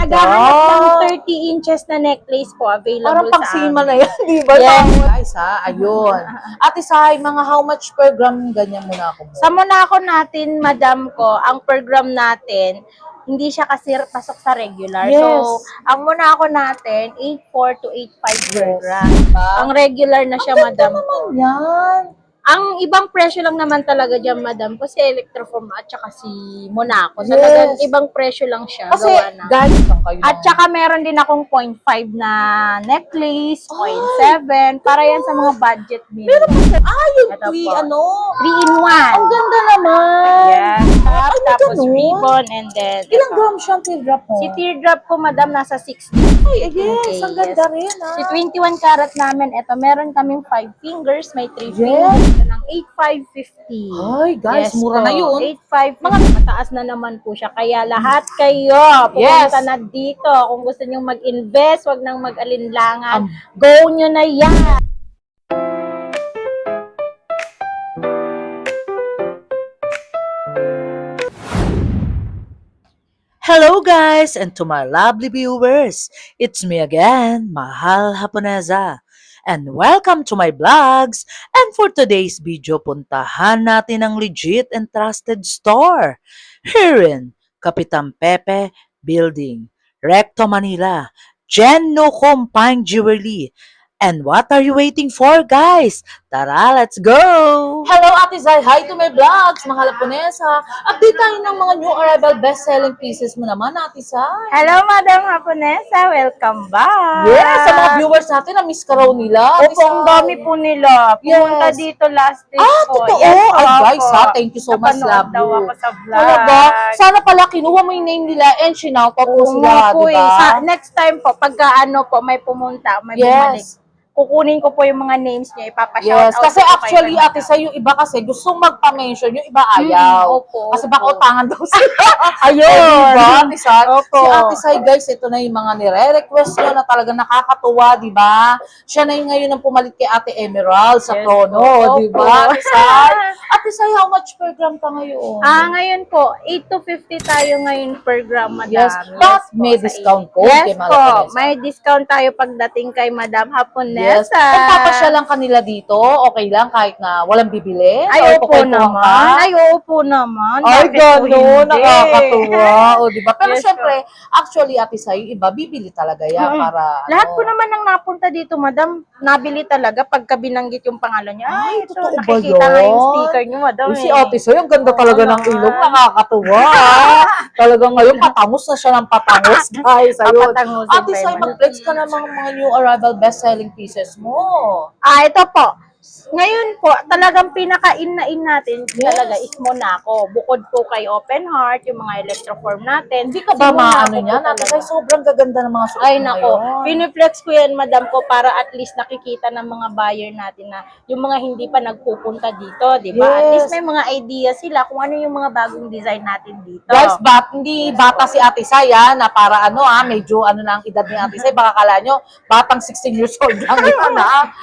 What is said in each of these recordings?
Naghahanap ng 30 inches na necklace po available Parang pang sa sima amin. na yan, di ba? Yes. Guys, ayun. Ate Sai, mga how much per gram ganyan muna ako? Sa Monaco natin, madam ko, ang per gram natin, hindi siya kasi pasok sa regular. Yes. So, ang Monaco natin, 8.4 to 8.5 per Yes. gram. Diba? Ang regular na siya, madam ko. Yan. Ang ibang presyo lang naman talaga dyan, madam, kasi Electroform at saka si Monaco. Yes. Talagang ibang presyo lang siya. Kasi, gawa na. guys, kayo At saka meron din akong 0.5 na necklace, 0.7, para yan sa mga budget meal. yung Ito 3, po. 3 in 1. Ang ganda naman. Yes. Ay, may Tapos ganun? ribbon and then Ilang ito. gram siya ang teardrop mo? Si teardrop ko, madam, nasa 60. Ay, yes, Okay, ang ganda yes. rin, Si 21 karat namin, ito, meron kaming 5 fingers, may 3 Yes. fingers, ito ng 8,550. Ay, guys, mura na yun. 8,550. Mga mataas na naman po siya. Kaya lahat kayo, pumunta Yes. na dito. Kung gusto nyo mag-invest, wag nang mag-alinlangan. Um, Go nyo na yan. Hello guys, and to my lovely viewers, it's me again, Mahal Haponesa. And welcome to my vlogs. And for today's video, puntahan natin ang legit and trusted store here in Kapitan Pepe Building, Recto, Manila, Genno Combined Jewelry. And what are you waiting for, guys? Tara, let's go! Hello, Ate Zai! Hi to my vlogs, mga Haponesa! Update tayo ng mga new arrival best-selling pieces mo naman, Ate Zai! Hello, Madam Haponesa. Welcome back. Yes, sa mga viewers natin, na-miss ka raw nila. Opo, ang dami po nila. Pumunta Yes. dito last week po. Totoo? Yes, po, Ay, guys, po. thank you so much, Napanood love daw you. ako sa vlog. Talaga, sana pala kinuha mo yung name nila and shinout out mo Oo sila, nga po di eh. ba? Next time po, pagka ano po, may pumunta, may bumalik. Yes. Kukunin ko po yung mga names niya, ipapashout Yes, out kasi ko po actually, kayo. Ate Sa, yung iba kasi gustong magpa-mention, yung iba ayaw. Opo, Kasi baka opo. utangan daw sila. Ayun. Diba, Ate Sa? Opo. Si Ate Sa, guys, ito na yung mga nire-request nyo na talaga nakakatuwa, di ba? Siya na yung ngayon ang pumalit kay Ate Emerald sa Yes, trono, opo. di ba, Ate Sa? Ate Sa, how much per gram ka ngayon? Ngayon po, 8 to 50 tayo ngayon per gram, madam. Yes, but po, may sa discount inyo. code Yes kay Mala po, Teresa. may discount tayo pagdating kay Madam Yes. Haponesa. Kung papasya lang kanila dito, okay lang kahit na walang bibili? Ay, Or opo kukwentuhan naman. ka? Ay, opo naman. Ay, Bakit po gano'n, hindi? nakakatuwa. O, diba? Pero Yes, syempre, actually, Ate Sa, yung iba, bibili talaga yan para, Lahat po naman ng napunta dito, madam, nabili talaga pagka binanggit yung pangalan niya. Ay, ito, totoo ba nakikita nga yung yun? sticker niyo, madam. Si Ate Sa, yung ganda talaga Oo ng naman. ilong, nakakatuwa. Talagang ngayon, patangos na siya ng patangos, guys. Ayun. Papatangusin Ate pa Sa, yun. mag-flex ka ng mga new arrival best-selling pieces mo. Ito po. Ngayon po, talagang pinaka-in na in natin Yes. talaga is Monaco. Bukod po kay Open Heart, yung mga Electroform natin. Hindi ka ba Si Monaco maano po niyan? Ate talaga. Sa, sobrang gaganda ng mga suot Ay mo nako, ngayon. piniflex ko yan, madam ko, para at least nakikita ng mga buyer natin na yung mga hindi pa nagpupunta dito, di ba? At Yes. least may mga idea sila kung ano yung mga bagong design natin dito. Guys, hindi bata si Ate Sai, na para medyo na ang edad ni Ate Sai, baka kala nyo, batang 16 years old lang yun,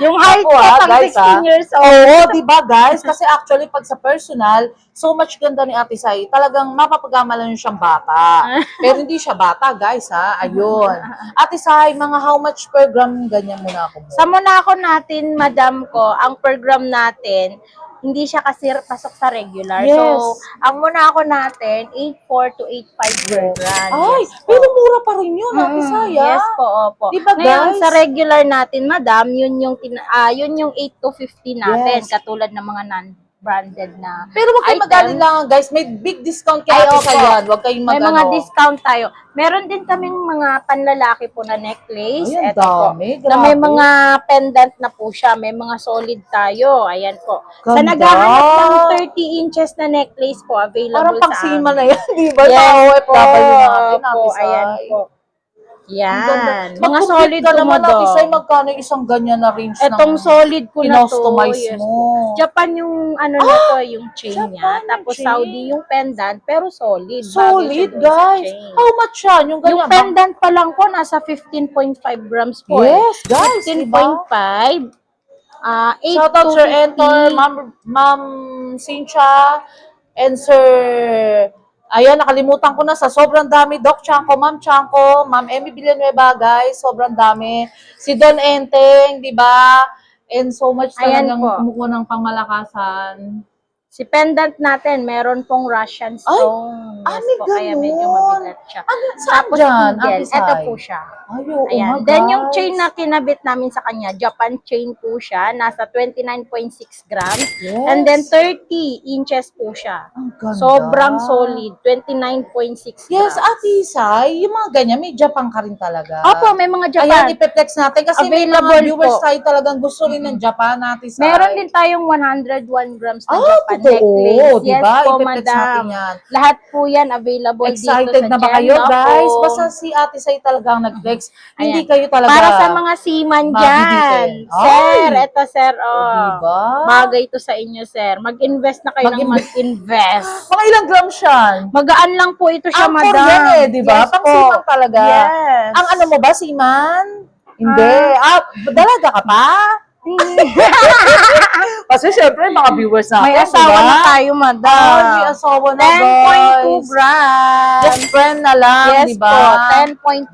Yung height Ako, ko, pang guys, 16 years old. Oo, di ba guys? Kasi actually, pag sa personal, so much ganda ni Ate Sai, talagang mapapagamalan nyo siyang bata. Pero hindi siya bata, guys, Ayun. Ate Sai, mga how much per gram ganyan muna ako? Sa Monaco natin, madam ko, ang per gram natin, hindi siya kasi pasok sa regular. Yes. So, ang Monaco natin, 8.4 to 8.5 per gram. Ay, Yes po. pero mura pa rin yun, Ate Sai, Yes po, opo. Di ba, Ngayon, guys? sa regular natin, madam, yun yung 8 to 50 natin, Yes. katulad ng mga non-branded na Pero wag kayong items. mag-alinlangan, guys. May big discount kay Ay, Ate opo. Sai yan. Wag kayong May mga discount tayo. Meron din kaming mga panlalaki po na necklace. Ay, ang Ito po. dami, Na may grabe. mga pendant na po siya. May mga solid tayo. Ayan po. Sa Ganda. naghahanap ng 30 inches na necklace po, available Parang pang sa sima amin. na yan, di ba? Yes Sa po. OFW natin, Ate po, Sai. ayan po. Ang Yan. ganda. Mga Mag-compute solid ka naman, Ate kumodo. Sai, magkano yung isang ganyan na range Etong ng solid ko na to. kinostomize Yes mo? po. Japan yung ano na to, yung chain Japan niya. yung Tapos chain. Saudi yung pendant, pero solid. Bagay Solid, siya dun sa guys. chain. How much yan? Yung ganyan. Yung pendant pa lang po, nasa 15.5 grams po. Yes, guys, 15.5. 8 Shout out to Sir 50. Entor, Ma'am Cynthia, and Sir Ayan, nakalimutan ko na sa sobrang dami. Doc Chanko, Ma'am Emmy Villanueva, guys. Sobrang dami. Si Don Enteng, di ba? And so much Ayan talagang po. kumukuha ng pangmalakasan. Si pendant natin, meron pong Russian stone. Ay, Yes may po, kaya medyo ganun. mabigat siya. Ano, saan Tapos dyan, eagle, Ate Sai? ito po siya. Ay, oo Ayan. nga, Then yung guys. chain na kinabit namin sa kanya, Japan chain po siya, nasa 29.6 grams. Yes. And then 30 inches po siya. Ang ganda. Sobrang solid, 29.6 Yes, grams. Ate Sai, yung mga ganyan, may Japan ka rin talaga. Opo, may mga Ayan, Japan. ipeplex natin kasi may Available mga viewers po. tayo talagang gusto rin ng Japan, Ate Sai. Meron din tayong 101 grams na Japan totoo, necklace. Yes diba? po, Ipeplex natin madam. yan. Lahat po yan available Excited dito sa na ba kayo, Gen. guys? Opo. Basta si Ate Sai talagang nag-flex. Hindi Ayan. kayo talaga Para sa mga seaman dyan. mabibitin. Sir, Ay! eto sir, oh. Diba? Bagay to sa inyo, sir. Mag-invest na kayo ng mag-invest. Mga ilang grams yan? Magaan lang po ito siya, Ang madam. yan eh, di ba? Yes Pang po. siman talaga. Yes. Ang ano mo ba, siman? Hindi. Dalaga ka pa? Kasi syempre, mga viewers natin, May asawa diba? na tayo, madam. May asawa na, 10.2 grams. Just friend na lang, Yes di ba? po,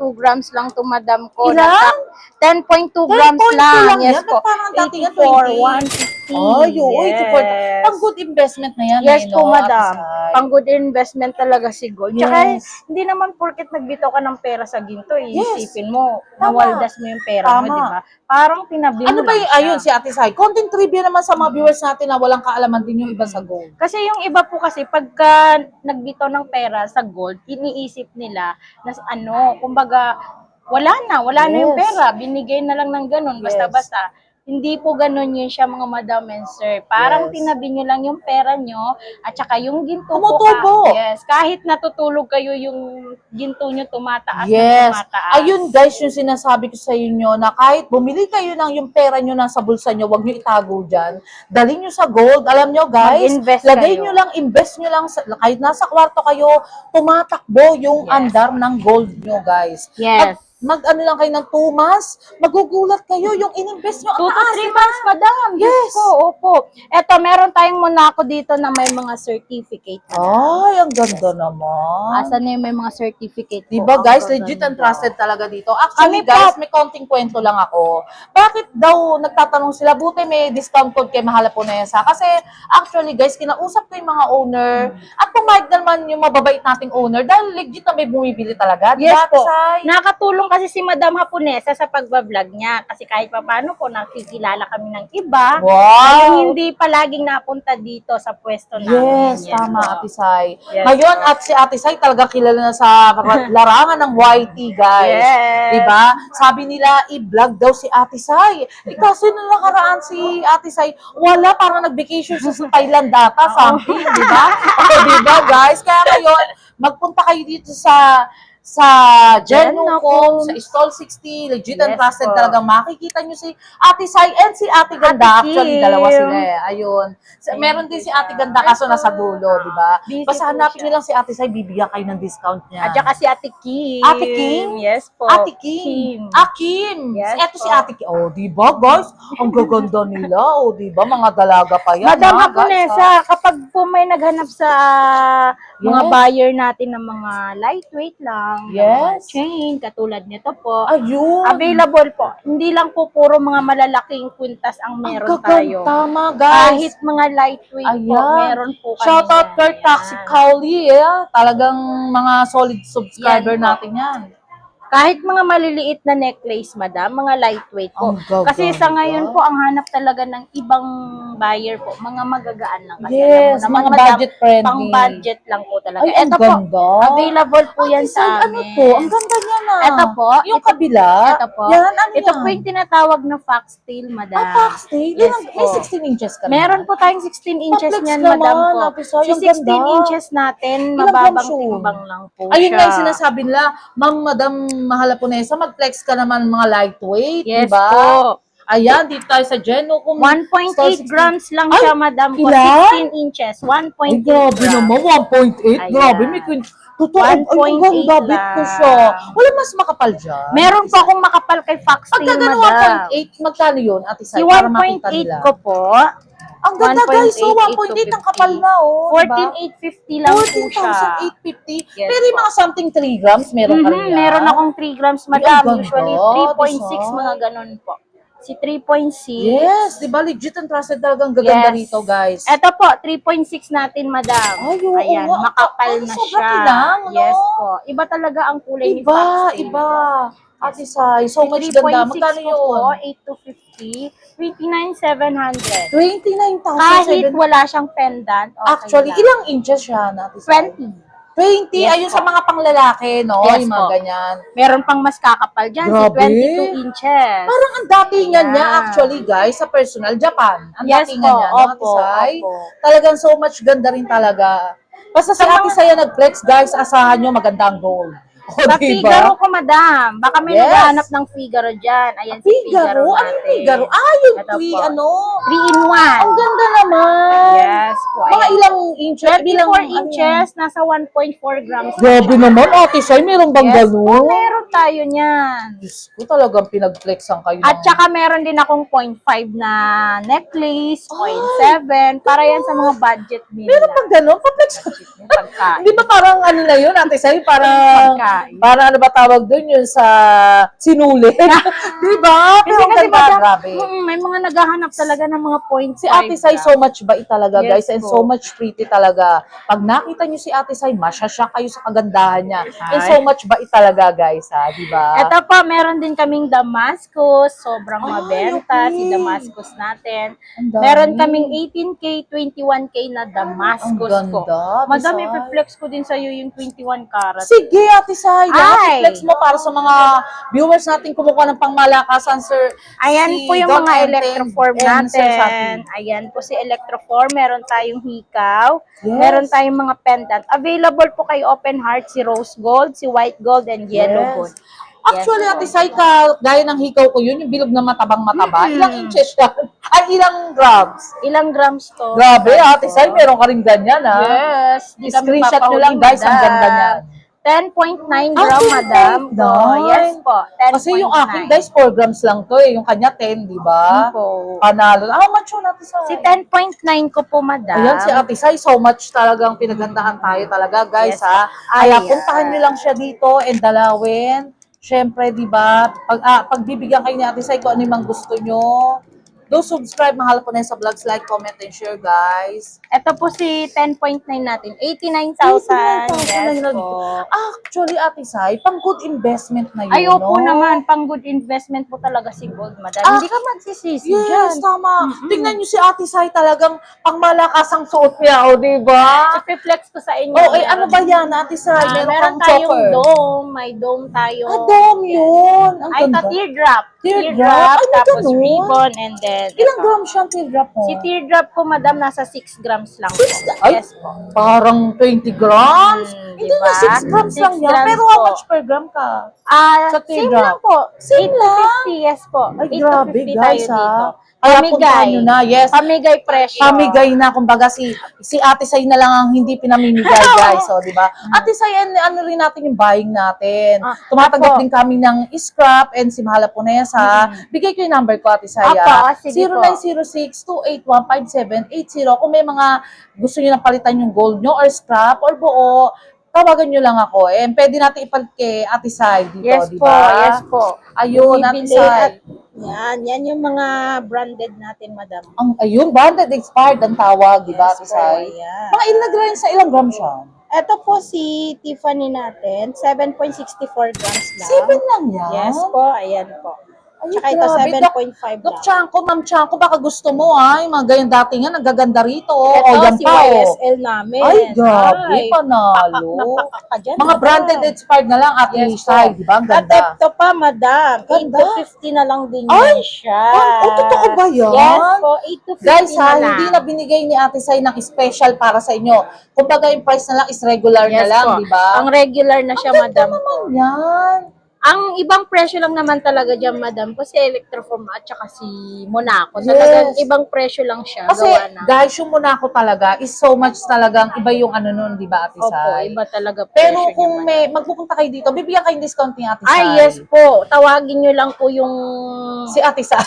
10.2 grams lang to, madam ko. Ilan? 10.2 grams 10.2 lang. lang Yes yan? po. Parang dating 84, 150. Ay, oo, yes. 84. Pang good investment na yan. Yes eh, po, no, madam. Ate Sai? Pang good investment talaga si gold. Tsaka, Yes. hindi naman porket nagbitaw ka ng pera sa ginto, Yes. iisipin mo, Tama. nawaldas mo yung pera mo, Tama. di ba? Parang tinabi mo Ano ba lang yung, siya. ayun, si Ate Sai, konting trivia naman sa mga viewers natin na walang kaalaman din yung iba sa gold. Kasi yung iba po kasi pagka nagbitaw ng pera sa gold, iniisip nila na ano, kumbaga wala na yung Yes. pera, binigay na lang ng ganun, Yes. basta-basta. Hindi po ganun yun siya mga madam and sir. Parang Yes. tinabi nyo lang yung pera nyo at saka yung ginto Tumutubo. Yes, kahit natutulog kayo yung ginto nyo tumataas na Yes. tumataas. Ayun guys, yung sinasabi ko sa inyo na kahit bumili kayo ng yung pera nyo nasa bulsa nyo, wag nyo itago dyan. Dalhin nyo sa gold. Alam nyo guys, Mag-invest lagay kayo. nyo lang, invest nyo lang, kahit nasa kwarto kayo, tumatakbo yung Yes. andar ng gold nyo guys. Yes. Mag-ano lang kayo ng 2 months, magugulat kayo yung ininvest nyo. 2 to Ang taas, 3 diba? months, madam. Yes po, opo. Eto, meron tayong Monaco dito na may mga certificate. Ay, ang ganda naman. Asan na yung may mga certificate po? Diba Ang guys, gaganda. legit and trusted talaga dito. Actually Kami guys, po. may konting kwento lang ako. Bakit daw nagtatanong sila, buti may discount code kay Mahal Japonesa? Kasi actually guys, kinausap ko yung mga owner at pumayag naman yung mababait nating owner dahil legit na may bumibili talaga. Yes Diba, po. Sai? Nakatulong kasi si Madam Japonesa sa pagbablog niya. Kasi kahit pa paano po, nakikilala kami ng iba. Wow! Yung hindi palaging napunta dito sa pwesto namin. Yes, tama, po. Ate Sai. Yes, Ngayon, po. at si Ate Sai talaga kilala na sa larangan ng YT, guys. Yes. Diba? Sabi nila, i-vlog daw si Ate Sai. Kasi nung nakaraan si Ate Sai, wala, parang nag-vacation siya sa Thailand data, something, diba? O, diba, guys? Kaya ngayon, magpunta kayo dito sa Genucom, sa Stall 60, legit and Yes trusted po. talagang makikita nyo si Ate Sai and si Ate Ganda. Ate Actually, Kim. dalawa sila eh. Ayun. Meron din si Ate Ganda kaso nasa dulo, di ba? Busy Basta po hanapin siya. nyo lang si Ate Sai, bibigyan kayo ng discount niya. At saka si Ate Kim. Ate Kim? Yes po. Ate Kim. Kim. Yes Eto si po. Ate Kim. Oh, di ba, guys? Ang gaganda nila. Oh, di ba? Mga dalaga pa yan. Madam ha, Japonesa, guys, ha? kapag po may naghanap sa mga Yes. buyer natin ng mga lightweight lang, ng mga Yes. chain, katulad nito po, Ayun. available po. Hindi lang po puro mga malalaking kwintas ang meron Ang tayo. tama, guys. Kahit mga lightweight po, Ayan. meron po kami. Shoutout yan. kay Taxi Ayan. Cowley, Talagang mga solid subscriber Yan po. natin yan. Kahit mga maliliit na necklace, madam, mga lightweight po. Ang gaganda. Kasi sa ngayon po, ang hanap talaga ng ibang buyer po, mga magagaan lang. Kasi Yes, alam mo naman, mga madam, budget friendly. pang budget lang po talaga. Ay, ang Ito po, ganda. available po yan Ate Sai, sa ano amin. to? Ang ganda niya na. Ito po, Yung kabila. Ito po. Yan, ano Ito yan? po yung tinatawag na foxtail, madam. foxtail. Yes May po. 16 inches ka na. Meron po tayong 16 inches Pa-flex niyan, naman, madam po. Ate Sai, Si ang 16 ganda. inches natin, Ilang mababang grams yun? timbang lang po Ayun siya. nga yung sinasabi nila, Ma'am, Madam Mahal Japonesa, mag-flex ka naman mga lightweight, Yes diba? po. Ayan, dito tayo sa Genucom. 1.8 grams lang Ay, siya, madam ko. ilan? 16 inches. Ay, 1.8 grabe grams. naman, 1.8. Ayan. Grabe, may totoo, ay, ang 1.8 ganda, bit ko lang. siya. Wala mas makapal dyan. Meron po akong makapal kay Foxtail, Pagka ganun madam. 1.8, magkano yun, Ate Sai? Si Para makita 1.8 nila. ko po, Ang ganda guys, so 1.8 ang kapal na, oh. Diba? 14,850 lang po siya. 14,850. Yes Pero yung po. mga something 3 grams, meron ka rin yan. Meron akong 3 grams, Ay, ang madam. ganda, Usually, 3.6, design. mga ganun po. Si 3.6. Yes, di ba legit and trusted talagang gaganda Yes. rito, guys. Ito po, 3.6 natin, madam. Ay, oo Ayan, nga. makapal Ay, na sobrang siya. kinang, no? Yes po. Iba talaga ang kulay ni Iba, Foxtail. iba. Ate Sai, so Si much ganda. 3.6 Magkano ko po, yun? 8 to 50, 29,700. 29,700. Kahit wala siyang pendant, okay Actually, lang. ilang inches siya, Ate Sai? 20. 20. Yes Ayun po. sa mga panglalaki, no? Yes Yung mga po. ganyan. Meron pang mas kakapal dyan, Grabe. si 22 inches. Parang ang datingan Ayan. niya, actually, guys, sa personal, Japan. Ang Yes datingan po, niya, no, Ate opo, Sai? opo. Talagang so much ganda rin talaga. Basta si Ate Sai nag-flex, guys, asahan nyo maganda ang gold. O, Sa diba? Figaro ko, madam. Baka may Yes. naghahanap ng Figaro dyan. Ayan si Figaro? Figaro Ano natin. yung Figaro? Ah, yung Ito 3, po. ano? 3 in 1. Ang ganda naman. Yes po. Mga Ayan. ilang inches? 24 inches, nasa 1.4 grams. Grabe naman, Ate Sai, meron bang Yes gano'n? po, meron tayo niyan. Diyos ko, talagang pinag-flexan kayo. At saka meron din akong 0.5 na necklace, 0.7, para yan sa mga budget nila. Meron bang gano'n? Pa-flex. Pagkain. Hindi ba parang ano na yun, Ate Sai? Parang, Pagkain. parang ano ba tawag doon yun sa sinulit? Di ba? Pero ang Kasi ganda, madam, grabe. may mga naghahanap talaga ng mga 0.5. Si Ate Sai, so much bait talaga, Yes guys, and po. so much pretty talaga. Pag nakita niyo si Ate Sai, masyasya kayo sa kagandahan niya. And Ay. so much bait talaga, guys, ha? Di ba? Ito pa, meron din kaming Damascus. Sobrang mabenta okay. si Damascus natin. Ang dami. Meron kaming 18K, 21K na Damascus Ang ko. ganda, Madam, Ate Sai. i-flex ko din sa'yo yung 21 karat. Sige, Ate Sai, lahat Ay. i-flex mo para sa mga viewers natin kumukuha ng pangmalakasan, sir. Ayan Si po yung Don mga Enten electroform and Sir natin. Santi. Ayan po si electroform. Meron tayong hikaw. Yes. Meron tayong mga pendant. Available po kay Open Heart si rose gold, si white gold, and yellow Yes. gold. Actually, Yes. Ate Sai, gaya ng hikaw ko yun, yung bilog na matabang-mataba. Mm-hmm. Ilang inches yan? Ay, ilang grams? Ilang grams to? Grabe, Grams Ate to. Sai, meron ka rin ganyan, ha? Yes. Di kami Screenshot nyo papahuli, lang, guys, ang madam. ganda niyan. 10.9 Ah, gram, madam. 10.9. Oh, yes po. 10.9. Kasi yung akin, guys, 4 grams lang to eh. Yung kanya, 10, di ba? po. Panalo. How much yun, Ate Sai? Si 10.9 ko po, madam. Ayan, si Ate Sai, so much talagang pinagandahan tayo talaga, guys, Yes. ha? Kaya Ayan. puntahan nyo lang siya dito and dalawin. Siyempre, di ba, pagbibigyan kayo ni Ate Sai kung ano yung mga gusto nyo. Do subscribe, mahal po na yun sa vlogs, like, comment, and share, guys. Ito po si 10.9 natin. 89,000. 89,000 Yes na po. Actually, Ate Sai, pang good investment na yun, Ay, opo no? naman. Pang good investment po talaga si gold, madam. Ah, Hindi ka magsisisi Yes, dyan. tama. Tingnan nyo si Ate Sai, talagang pangmalakas ang suot niya, o, di ba? I-flex ko sa inyo. Oh, eh, ano ba yan, Ate Sai? Meron kang tayong choker. dome. May dome tayo. Dome yun. Ang Ay, ito, ganda. teardrop. Teardrop? Ay, may Tapos ganun. ribbon, and then Ilang ito. grams siyang teardrop mo? Si teardrop ko, madam, nasa 6 grams lang po. Ay, Yes po. parang 20 grams. Hindi diba? na 6 grams 6 lang yan. grams Pero how po. much per gram ka? Sa Same teardrop? lang po. Same 8 to lang? 50, yes po. Ay, 8 to grabe, 50 guys, tayo dito. ha? Kaya puntahan nyo na, yes. Pamigay presyo. Pamigay na, kumbaga si Ate Sai na lang ang hindi pinamimigay, guys. So, di ba? Ate Sai, ano rin natin yung buying natin. Tumatanggap Apo. din kami ng scrap and si Mahala Punesa. Bigay ko yung number ko, Ate Sai. Apo, sige po. 0906-281-5780. Kung may mga gusto nyo na palitan yung gold nyo or scrap or buo, tawagan nyo lang ako. And pwede natin ipalit kay Ate Sai dito, Yes di po, ba? yes po. Ayun, Ate Bibili Sai. yan yung mga branded natin, madam. Ayun, branded expired ang tawag, di ba, Ate po, Sai? ayan. Mga ilang sa ilang gram siya? Ito po si Tiffany natin, 7.64 grams lang. 7 lang yan? Yes po, ayan po. Ay, Tsaka ito, grabe. 7.5 Dok lang. Chanko, Ma'am Chanko, baka gusto mo yung mga ganyan dati nga, nagaganda rito. Ito, O, yan si pa, YSL namin. Ay, grabe, Ay, panalo. napaka ka dyan, Mga madam. branded expired na lang, Ate Yes po. Sai, di ba? Ang At ganda. ito pa, madam, 8 Ganda. to 50 na lang din Ay, yan siya. totoo ba yan? Yes po, 8 to 50 Guys, na lang. hindi na binigay ni Ate Sai ng special para sa inyo. Kumbaga, yung price na lang is regular na Yes lang, po. di ba? Ang regular na siya, Ang ganda madam. naman yan. Ang ibang presyo lang naman talaga dyan, madam, kasi Electroform at saka si Monaco. Talagang Yes. ibang presyo lang siya. Kasi, gawa na. guys, yung Monaco talaga is so much talagang iba yung ano nun, di ba, Ate Opo, Sai? iba talaga Pero presyo kung niya, madam. magpupunta kayo dito, bibigyan kayong discount ni Ate Sai. Ay, yes po. Tawagin nyo lang po yung... Si Ate Sai.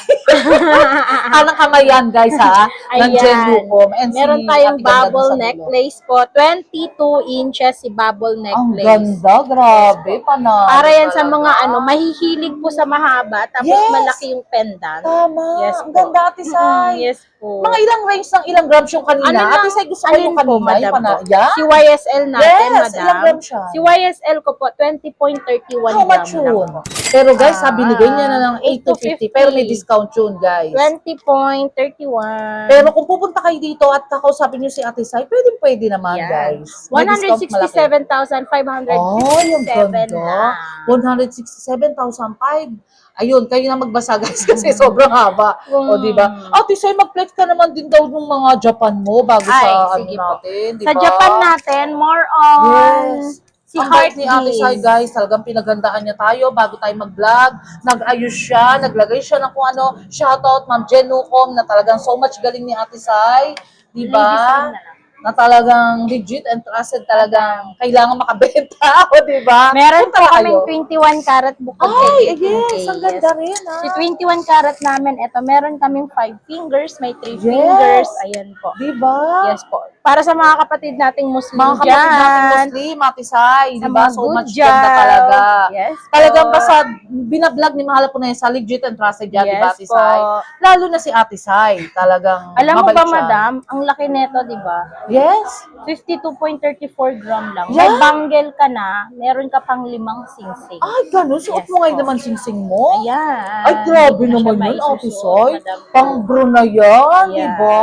Anong kamayan, guys, ha? Ng Jen Ayan. Lucom. And Meron si tayong Ate Ganda dun bubble sa dulo. necklace po. 22 inches si bubble Ang necklace. ganda, grabe, panalo. Para yan sa talaga. mga mahihilig po sa mahaba, tapos Yes. malaki yung pendant. Tama. Yes Ang po. ganda, Ate Sai. Yes po. Mga ilang range ng ilang grams yung kanina? Ano Ate lang- Sai, gusto ko alin yung po, kanina. madam Yung po? Yeah? Si YSL natin, Yes, madam. ilang grams siya? Si YSL ko po, 20.31 How much gram lang yun? po. Pero guys, Ah, binigay niya na ng 8 to 50. Pero may discount yun, guys. 20.31. Pero kung pupunta kayo dito at kakausapin niyo si Ate Sai, pwede naman, Yan. guys. May discount malaki. 167,557 ganda. na. 167,005. Ayun, kayo na magbasa, guys, kasi sobrang haba. O, di ba? Ate Sai, mag-flex ka naman din daw ng mga Japan mo bago Ay, sa sige po. natin, di ba? Sa Japan natin, more on Yes. si Ang bait ni Ate Sai, Heartbeat. guys, talagang pinagandaan niya tayo bago tayo mag-vlog. Nag-ayos siya, naglagay siya ng kung ano. Shoutout, Ma'am Jen Lucom, na talagang so much galing ni Ate Sai. Di ba? Ladies ring na lang. Na talagang legit and trusted talagang kailangan makabenta. O, di ba? Meron Punta po na kaming kayo. 21 karat bukod Ay, kay 18K. yes, ang ganda rin, ha? Si 21 karat namin, ito, meron kaming 5 fingers, may 3 Yes. fingers. Ayan po. Di ba? Yes po. Para sa mga kapatid nating Muslim Mga kapatid natin dyan. Muslim, Ate Sai, Sa di ba? mga So good much job. ganda talaga. Yes po. Talagang basta binablog ni Mahal po na sa legit and trusted yan, di ba, Yes Ate po. Sai? Lalo na si Ate Sai, talagang Alam mo mabait ba, siya. madam, ang laki neto, di ba? Yes. 52.34 gram lang. Yeah. May bangle ka na, meron ka pang 5 singsing. Ay, ganun. Suot Yes mo ngayon po. naman singsing mo. Ayan. Ay, grabe Hindi na siya naman yun, Ate maisusuot, Sai. madam po. Pang bro na yan, di Yeah. ba?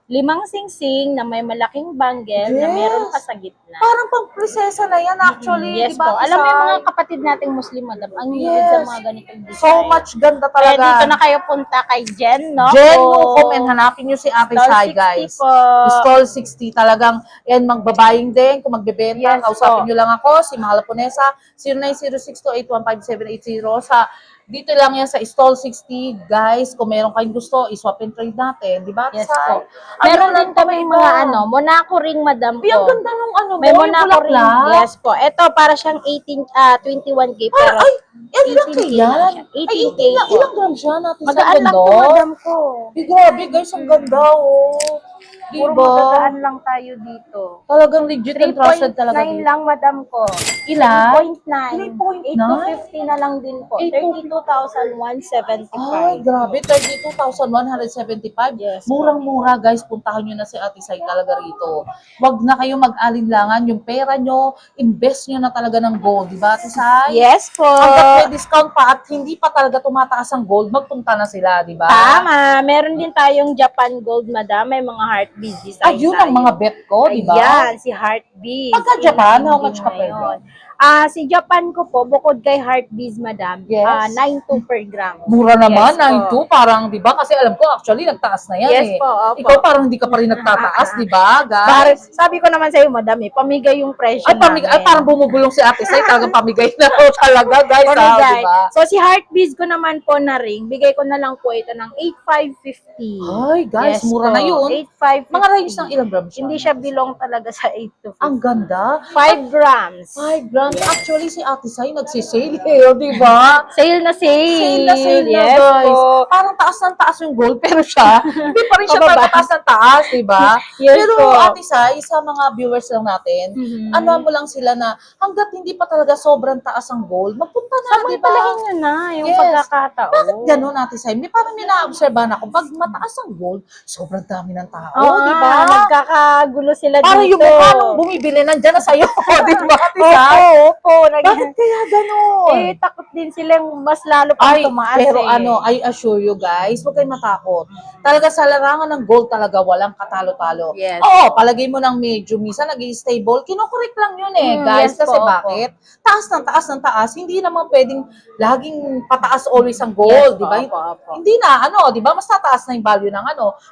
5 singsing na may malaking bangle na Yes. meron pa sa gitna. Parang pang prinsesa na yan, actually. Yes di ba, po. Ate Alam mo yung Sai? mga kapatid nating Muslim, madam, ang hilig Yes. sa mga ganitong design. So much ganda Kaya talaga. dito na kayo punta kay Jen, no? Jen Lucom, and hanapin nyo si Ate Stall Sai, 60 guys. po. Stall 60 talagang, yan, magbabaying din. Kung magbebenta, Yes kausapin po. nyo lang ako, si Mahal Ponesa, 090628157880. Dito lang yan sa Stall 60, guys. Kung meron kayong gusto, i-swap and trade natin. Di ba, Ate Yes Sai? po. Meron din kami mga Monaco ring, madam Ay, ang ko. ganda nung ano mo, May yung Monaco ring. bulaklak. Yes po. Ito, para siyang 21K. Pero Ay, yan lang 18K kaya yan. lang siya. Ay, 18K lang. po. Ilang grams siya natin sa Magaan lang ganda? po, madam ko. Ay, grabe, guys, ang ganda, oh. Puro Diba? magagaan lang tayo dito. Talagang legit and trusted talaga 3.9 dito. lang, madam ko. Ilan? 3.9. 3.9? 8 to 50 na lang din po. 32,175. Ay, grabe, 32,175. Yes, Murang-mura, guys. Puntahan nyo na si Ate Sai talaga rito. Huwag na kayo mag-alinlangan. Yung pera nyo, invest nyo na talaga ng gold. Diba, Ate Sai? Yes po. Hanggat may discount pa at hindi pa talaga tumataas ang gold, magpunta na sila, diba? Tama. Meron din tayong Japan Gold, madam. May mga heartbeat design Ayun ang tayo. mga bet ko, diba? Ayan, si Heartbeat. Pagka Japan, how much ka pwede? Si Japan ko po, bukod kay Heartbeat, madam, Yes. 9.2 per gram. Mura naman, Yes po. 9.2, parang, di ba? Kasi alam ko, actually, nagtaas na yan Yes eh. po, opo. Ikaw parang hindi ka pa rin nagtataas, di ba, guys? Sabi ko naman sa'yo, madam, pamigay yung presyo Ay, ay, parang bumubulong si Ate Sai, talagang pamigay na ako talaga, guys, Pamigay. di ba? So, si Heartbeat ko naman po na ring, bigay ko na lang po ito ng 8,550. Ay, guys, Yes mura po, na yun. 8,550. Mga range ng ilang grams siya? Hindi siya belong talaga sa 8 to 50. Ang ganda. 5 grams. 5 grams. Actually, si Ate Sai nagsisale eh, di ba? Sale na sale. Sale na sale na, Yes guys. po. Parang taas ng taas yung gold, pero siya, hindi pa rin siya Pababa. taas ng taas, di ba? Yes Pero po. Ate Sai, sa mga viewers lang natin, Mhm. ano mo lang sila na hanggat hindi pa talaga sobrang taas ang gold, magpunta na, di ba? Samantalahin nyo na yung Yes. pagkakataon. Bakit ganun, Ate Sai? Parang may na-observe ako, pag mataas ang gold, sobrang dami ng tao, Oo, di ba? Nagkakagulo sila Parang dito. yung mukha nung bumibili nandyan na sa'yo, di ba, Ate Sai? Opo. Bakit kaya ganun? Eh, takot din silang mas lalo pang Ay, tumaas pero eh. I assure you guys, huwag kayong matakot. Talaga sa larangan ng gold talaga, walang katalo-talo. Yes. Oo, palagay mo ng medyo, minsan naging stable, kinokorek lang yun eh, guys. Yes Kasi po, bakit? Taas ng taas ng taas, hindi naman pwedeng laging pataas always ang gold, Yes di po, ba? opo. Hindi na, di ba? Mas tataas na yung value ng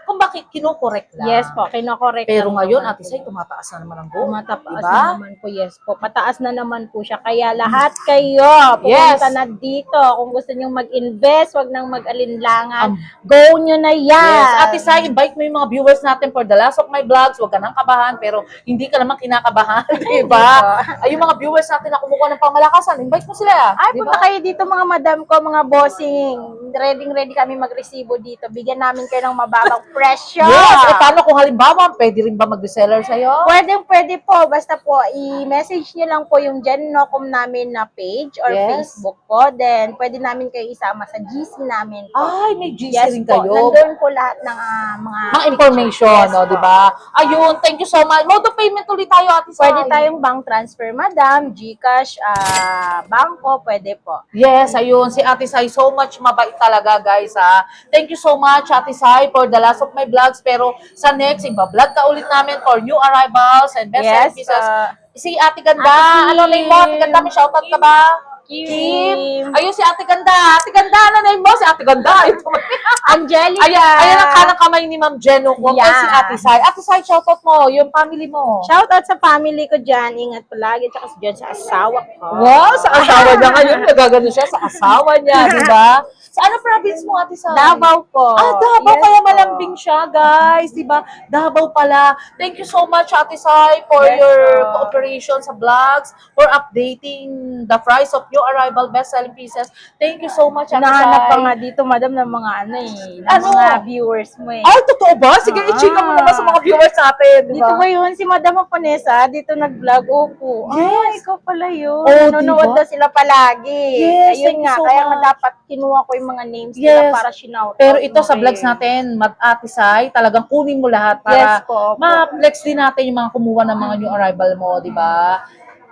kung bakit kinokorek lang. Yes po, kinokorek Pero lang ngayon, naman Ate po. Sai, tumataas na naman ang gold. Tumataas diba? na naman po, yes po. Pataas na naman naman po siya. Kaya lahat kayo, pumunta Yes. na dito. Kung gusto nyo mag-invest, wag nang mag-alinlangan. Um, Go nyo na yan! Yes, Ate Sai, invite mo yung mga viewers natin for the last of my vlogs. Huwag ka nang kabahan, pero hindi ka naman kinakabahan, di ba? Ay, yung mga viewers natin na kumukuha ng pamalakasan, invite mo sila. Ay, di punta ba? kayo dito mga madam ko, mga bossing. Ready kami mag-resibo dito. Bigyan namin kayo ng mababang presyo. Yes, eh paano kung halimbawa, pwede rin ba mag-reseller sa'yo? Pwede po. Basta po, i-message nyo lang po yung Genocom namin na page or Yes. Facebook po. Then, pwede namin kayo isama sa GC namin po. Ay, may GC Yes rin po. kayo. Nandun po lahat ng mga Information, Yes no, po. di ba? Ayun, thank you so much. Mode of payment ulit tayo, Ate Sai. Pwede tayong bank transfer, madam, GCash, bangko, pwede po. Yes, ayun, si Ate Sai, so much mabait talaga, guys, ha. Thank you so much, Ate Sai, for the last of my vlogs. Pero sa next, iba-vlog ka ulit namin for new arrivals and best Yes, services. Si Ate Ganda, Ate ano name mo? Ate Kim. Ganda, may shoutout ka ba? Kim. Ayun, si Ate Ganda. Ate Ganda, ano name mo? Si Ate Ganda. Ito. Angelica. Ayan ang kanang kamay ni Ma'am Jeno. Kung Yeah. si Ate Sai. Ate Sai, shoutout mo, yung family mo. Shout out sa family ko dyan. Ingat palagi. Tsaka dyan sa asawa ko. Wow, sa asawa niya ngayon, nagagano siya sa asawa niya, di ba? Sa ano province mo, Ate Sai? Davao po. Davao, Yes kaya po. malambing siya, guys, di ba? Davao pala. Thank you so much, Ate Sai, for Yes your po. cooperation sa vlogs, for updating the price of new arrival best-selling pieces. Thank you so much, Ate Hinahanap pa Sai. nga dito, madam, ng mga ng Ano? mga viewers mo eh. Ay, totoo ba? Sige, i-chika mo naman sa mga viewers natin, di Dito ba? ba yun? Si Madam Aponesa, dito nag-vlog. Opo. Yes. Ay, ikaw pala yun. Oh, Nanonood diba? daw sila palagi. Yes, Ayun thank you nga. so Kaya much. nga dapat kinuha ko yung mga names Yes. nila para shinout. Pero ito sa vlogs natin, Ate Sai, talagang kunin mo lahat Yes para po. ma-flex din natin yung mga kumuha ng mga new arrival mo, di ba?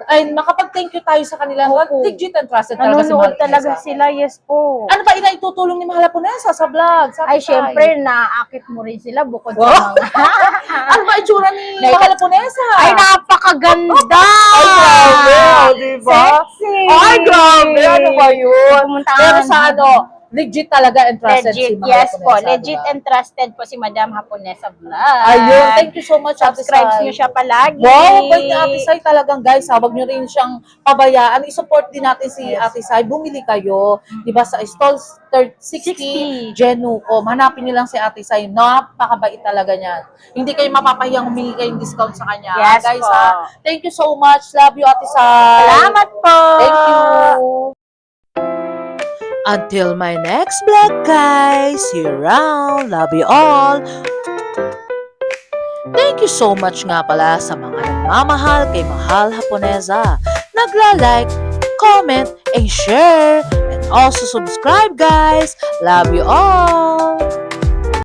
Ay, makapag-thank you tayo sa kanila. Opo. Legit and trusted talaga si Nanonood Mahal talaga Ponesa. sila. Yes po. Ano ba inaitutulong ni Mahal Ponesa sa vlog? Sa Ay, Ate Sai? syempre, naakit mo rin sila bukod Wow. sa mga... Ano ba itsura ni Like- Mahal Ponesa? Ay, napakaganda! Ay, grabe, oh, di ba? Sexy! Ay, grabe, ano ba yun? Pumunta Pero ka sa na. ano, legit talaga and trusted si Legit, Mahal yes Ponesa, po. di ba? Legit and trusted po si Madam Haponesa Vlog. Ayun, thank you so much, Ate Subscribe Sai. nyo siya palagi. Wow, bait ni Ate Sai talagang, guys. Huwag nyo rin siyang pabayaan. I-support din natin si Yes. Ate Sai. Bumili kayo, di ba, sa stall 60 Genucom. Hanapin nyo lang si Ate Sai. Napakabait talaga niyan. Hindi kayo mapapahiyang humingi kayong discount sa kanya. Yes Guys, po. ha? Thank you so much. Love you, Ate Sai. Salamat po. Thank you. Until my next vlog, guys. See you around. Love you all. Thank you so much nga pala sa mga nagmamahal kay Mahal Haponesa. Nagla-like, comment, and share. And also subscribe, guys. Love you all.